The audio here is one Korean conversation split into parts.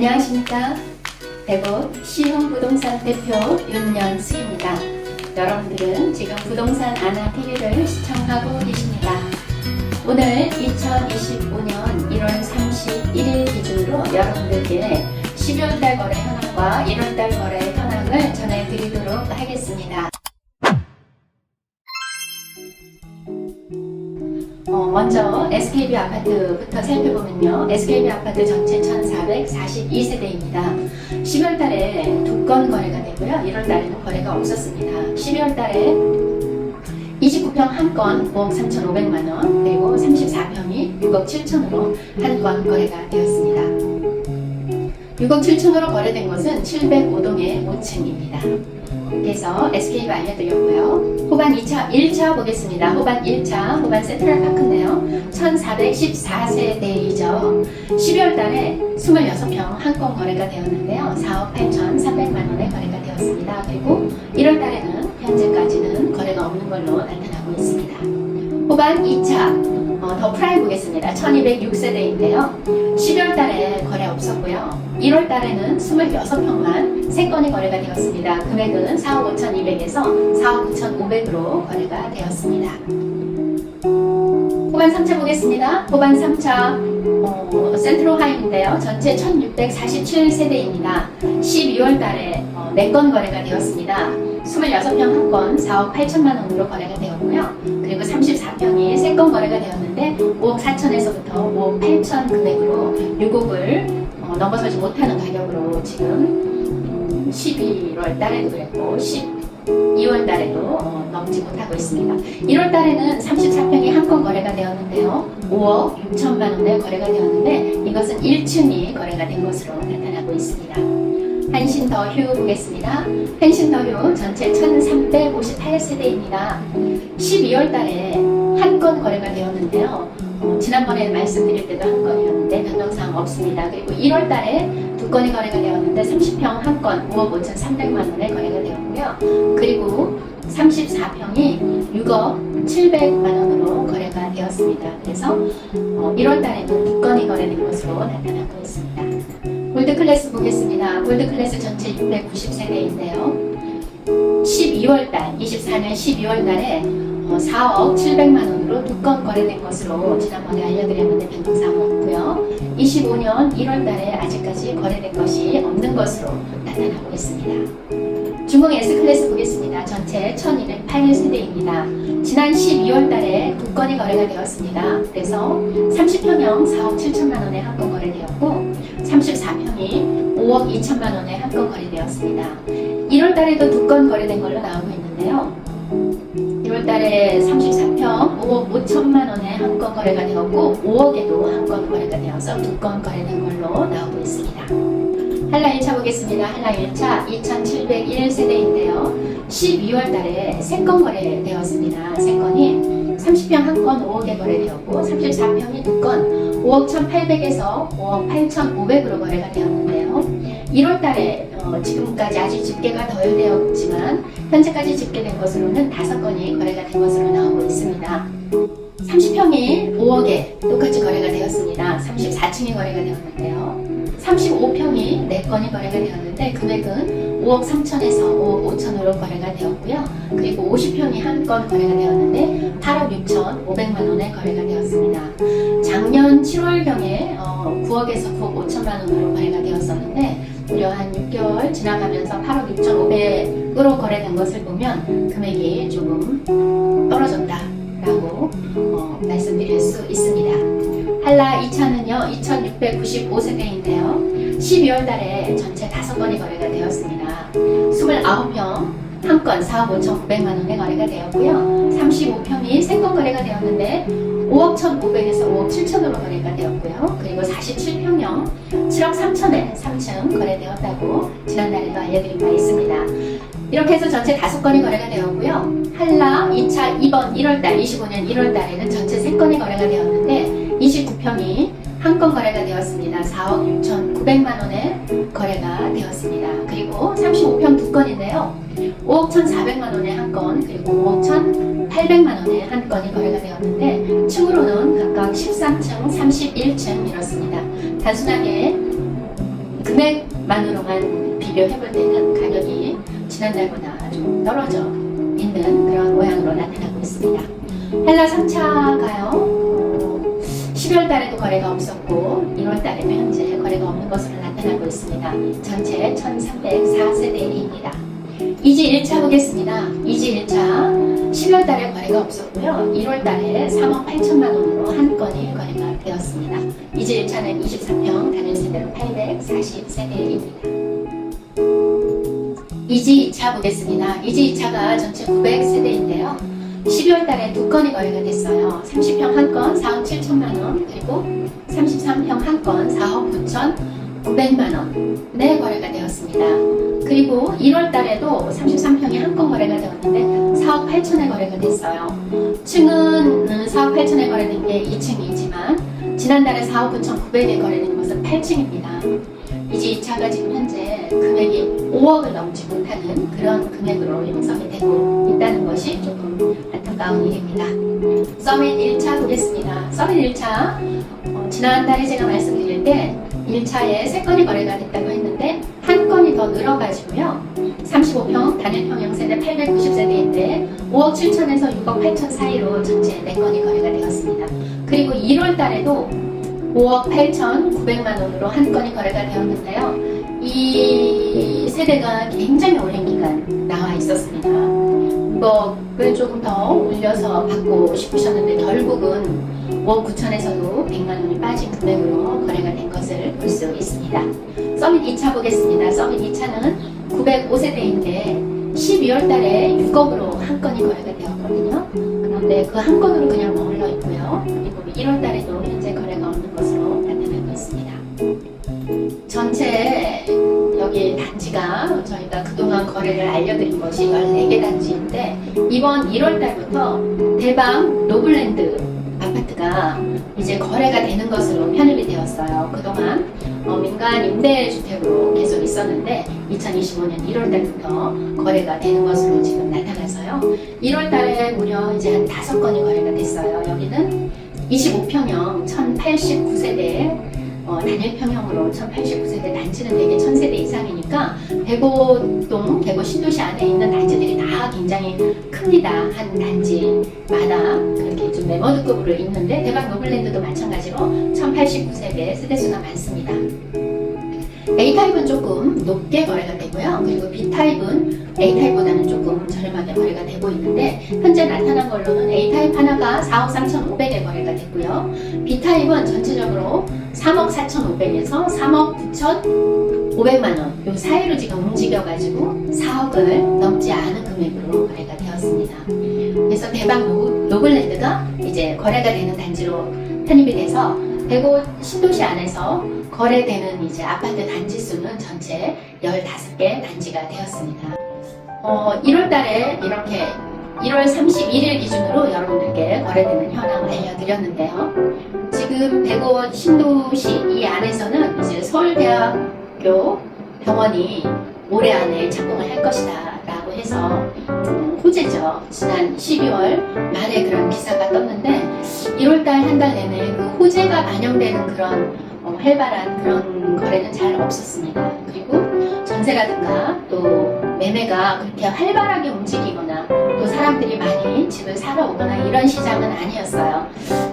안녕하십니까. 대구 시흥부동산 대표 윤연수입니다. 여러분들은 지금 부동산 아나TV를 시청하고 계십니다. 오늘 2025년 1월 31일 기준으로 여러분들께 12월달 거래 현황과 1월달 거래 현황을 전해드리도록 하겠습니다. 먼저 SKB 아파트부터 살펴보면요. SKB 아파트 전체 1442세대입니다. 10월 달에 2건 거래가 되고요. 1월 달에는 거래가 없었습니다. 12월 달에 29평 1건 5억 3,500만원, 그리고 34평이 6억 7천으로 한 건 거래가 되었습니다. 6억 7천으로 거래된 것은 705동의 5층입니다. 그래서 SK가 알려드렸고요. 호반 1차 보겠습니다. 호반 1차, 호반 센트럴파크인데요. 1414세대이죠. 12월 달에 26평 한 건 거래가 되었는데요. 4억 8,300만원에 거래가 되었습니다. 그리고 1월 달에는 현재까지는 거래가 없는 걸로 나타나고 있습니다. 호반 2차, 더 프라임 보겠습니다. 1206세대인데요. 12월 달에 거래 없었고요. 1월 달에는 26평만 3건이 거래가 되었습니다. 금액은 4억 5,200에서 4억 9,500으로 거래가 되었습니다. 호반 3차 보겠습니다. 호반 3차 센트로 하임인데요. 전체 1647세대입니다. 12월 달에 4건 거래가 되었습니다. 26평 한 건 4억 8천만원으로 거래가 되었고요. 그리고 34평이 3건 거래가 되었는데 5억 4천에서부터 5억 8천 금액으로 6억을 넘어서지 못하는 가격으로 지금 11월 달에도 그랬고 12월 달에도 넘지 못하고 있습니다. 1월 달에는 34평이 한 건 거래가 되었는데요. 5억 6천만 원에 거래가 되었는데 이것은 1층이 거래가 된 것으로 나타나고 있습니다. 한신더휴 보겠습니다. 한신더휴 전체 1358세대입니다. 12월 달에 한 건 거래가 되었는데요. 지난번에 말씀드릴 때도 한 건이었는데 변동사항 없습니다. 그리고 1월 달에 2건이 거래가 되었는데 30평 한 건 5억 5,300만원에 거래가 되었고요. 그리고 34평이 6억 700만원으로 거래가 되었습니다. 그래서 1월 달에는 2건이 거래된 것으로 나타나고 있습니다. 골드클래스 보겠습니다. 골드클래스 전체 690세대인데요. 12월달, 24년 12월달에 4억 700만원으로 2건 거래된 것으로 지난번에 알려드렸는데 변동사항 없고요. 25년 1월달에 아직까지 거래된 것이 없는 것으로 나타나고 있습니다. 중흥 S클래스 보겠습니다. 전체 1208세대입니다. 지난 12월달에 2건이 거래가 되었습니다. 그래서 30평형 4억 7천만원에 한 건 거래되었고 34평이 5억 2천만원에 한 건 거래되었습니다. 1월달에도 2건 거래된 걸로 나오고 있는데요. 1월달에 34평 5억 5천만원에 한 건 거래가 되었고 5억에도 한 건 거래가 되어서 2건 거래된 걸로 나오고 있습니다. 한라 1차 보겠습니다. 한라 1차 2701세대인데요. 12월달에 3건 거래되었습니다. 3건이 30평 한 건 5억에 거래되었고 34평이 2건 5억 1,800에서 5억 8,500으로 거래가 되었는데요. 1월달에 지금까지 아직 집계가 덜 되었지만 현재까지 집계된 것으로는 5건이 거래가 된 것으로 나오고 있습니다. 30평이 5억에 똑같이 거래가 되었습니다. 34층이 거래가 되었는데요. 35평이 4건이 거래가 되었는데 금액은 5억 3천에서 5억 5천으로 거래가 되었고요. 그리고 50평이 한 건 거래가 되었는데 8억 6천 5백만원에 거래가 되었습니다. 작년 7월경에 9억에서 9억 5천만원으로 거래가 되었었는데 무려 한 6개월 지나가면서 8억 6천 5백으로 거래된 것을 보면 금액이 조금 떨어졌다라고 말씀드릴 수 있습니다. 한라 2차는요 2695세대인데요 12월 달에 전체 5건이 거래가 되었습니다. 29평 한 건 4억 5,900만원에 거래가 되었고요. 35평이 3건 거래가 되었는데 5억 1,500에서 5억 7천으로 거래가 되었고요. 그리고 47평형 7억 3천에 3층 거래되었다고 지난달에도 알려드린 바 있습니다. 이렇게 해서 전체 5건이 거래가 되었고요. 한라 2차 2번 1월달 25년 1월달에는 전체 3건이 거래가 되었는데 29평이 한 건 거래가 되었습니다. 4억 6,900만원에 거래가 되었습니다. 그리고 35평 2건인데요. 5억 1,400만원에 한 건, 그리고 5억 1,800만원에 한 건이 거래가 되었는데 층으로는 각각 13층, 31층 이렇습니다. 단순하게 금액만으로만 비교해볼 때는 가격이 지난달보다 좀 떨어져 있는 그런 모양으로 나타나고 있습니다. 헬라 3차가요. 12월 달에도 거래가 없었고 1월 달에도 현재 거래가 없는 것으로 나타나고 있습니다. 전체 1304세대입니다. 이지 1차 보겠습니다. 이지 1차 10월 달에 거래가 없었고요. 1월 달에 3억 8천만 원으로 한 건이 거래가 되었습니다. 이지 1차는 23평 단일 세대로 840세대입니다. 이지 2차 보겠습니다. 이지 2차가 전체 900세대인데요. 12월 달에 두 건이 거래가 됐어요. 30평 한 건 4억 7천만 원, 그리고 33평 한 건 4억 9,500만 원에 거래가 되었습니다. 그리고 1월 달에도 33평이 한 건 거래가 되었는데 4억 8천에 거래가 됐어요. 층은 4억 8천에 거래된 게 2층이지만 지난달에 4억 9,900에 거래된 것은 8층입니다. 이제 2차가 지금 현재 금액이 5억을 넘지 못하는 그런 금액으로 형성이 되고 있다는 것이 조금 안타까운 일입니다. 서밋 1차 보겠습니다. 서밋 1차 지난달에 제가 말씀드릴 때 1차에 3건이 거래가 됐다고 했는데 한 건이 더 늘어가지고요. 35평 단일 평형세대 890세대인데 5억 7천에서 6억 8천 사이로 전체 4건이 거래가 되었습니다. 그리고 1월 달에도 5억 8천 9백만 원으로 한 건이 거래가 되었는데요. 이 세대가 굉장히 오랜 기간 나와 있었습니다. 6억을 조금 더 올려서 받고 싶으셨는데 결국은 5억 9천에서도 100만 원이 빠진 금액으로 거래가 된 것을 볼 수 있습니다. 서밋 2차 보겠습니다. 서밋 2차는 905세대인데 12월 달에 6억으로 한 건이 거래가 되었거든요. 그런데 그 한 건으로 그냥 머물러 있고요. 그리고 1월 달에도 현재 거래가 없는 것으로 나타나고 있습니다. 전체 여기 단지가 저희가 그동안 거래를 알려드린 것이 14개 단지인데 이번 1월 달부터 대방 노블랜드 아파트가 이제 거래가 되는 것으로 편입이 되었어요. 그동안 민간 임대주택으로 계속 있었는데 2025년 1월 달부터 거래가 되는 것으로 지금 나타나서요. 1월 달에 무려 이제 한 5건이 거래가 됐어요. 여기는 25평형 1089세대 단일 평형으로 1089세대 단지는 대개 1000세대 이상이니까 대고동, 대고 신도시 안에 있는 단지들이 다 굉장히 큽니다. 한 단지마다 그렇게 좀 메모드급으로 있는데 대박 노블랜드도 마찬가지로 1089세대 세대수가 많습니다. A타입은 조금 높게 거래가 되고요. 그리고 B타입은 A타입보다는 조금 저렴하게 거래가 되고 있는데 현재 나타난 걸로는 A타입 하나가 4억 3,500에 거래가 됐고요. B타입은 전체적으로 3억 4,500에서 3억 9,500만 원 요 사이로 지금 움직여가지고 4억을 넘지 않은 금액으로 거래가 되었습니다. 그래서 대박 노블랜드가 이제 거래가 되는 단지로 편입이 돼서 대구 신도시 안에서 거래되는 이제 아파트 단지 수는 전체 15개 단지가 되었습니다. 1월 달에 이렇게 1월 31일 기준으로 여러분들께 거래되는 현황을 알려드렸는데요. 지금 대구 신도시 이 안에서는 이제 서울대학교 병원이 올해 안에 착공을 할 것이다 라고 해서 호재죠. 지난 12월 말에 그런 기사가 떴는데 1월달 한 달 내내 그 호재가 반영되는 그런 활발한 그런 거래는 잘 없었습니다. 그리고 전세라든가 또 매매가 그렇게 활발하게 움직이거나 또 사람들이 많이 집을 사러 오거나 이런 시장은 아니었어요.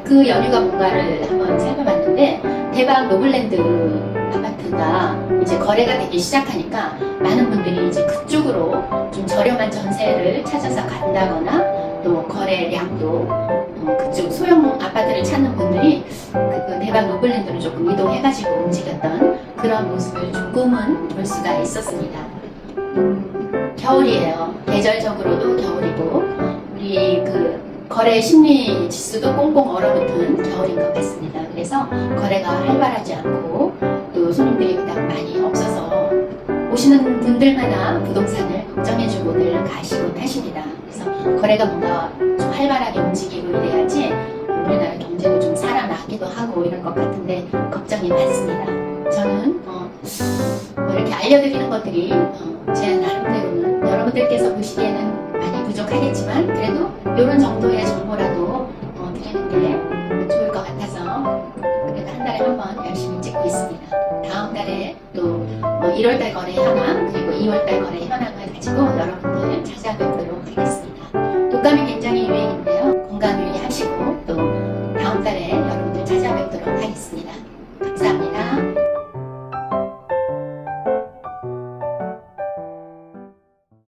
그 연유가 뭔가를 한번 살펴봤는데 대박 노블랜드 아파트가 이제 거래가 되기 시작하니까 많은 분들이 이제 그쪽으로 좀 저렴한 전세를 찾아서 간다거나 또 거래량도 그쪽 소형 아파트를 찾는 분들이 그 대박 노블랜드로 조금 이동해가지고 움직였던 그런 모습을 조금은 볼 수가 있었습니다. 겨울이에요. 계절적으로도 겨울이고 우리 그 거래 심리 지수도 꽁꽁 얼어붙은 겨울인 것 같습니다. 그래서 거래가 활발하지 않고 또 손님들이 그닥 많이 없어서 오시는 분들마다 부동산을 걱정해주고 늘 가시고 타십니다. 그래서 거래가 뭔가 좀 활발하게 움직이고 이래야지 우리나라 경제도 좀 살아나기도 하고 이럴 것 같은데 걱정이 많습니다. 저는 이렇게 알려드리는 것들이 제 나름대로는 여러분들께서 보시기에는 많이 부족하겠지만 그래도 이런 정도의 정보라도 드리는 게 좋을 것 같아서 그래도 한 달에 한 번 열심히 찍고 있습니다. 다음 다음 달에 또 1월달 거래 현황 그리고 2월달 거래 현황을 가지고 여러분들 찾아뵙도록 하겠습니다.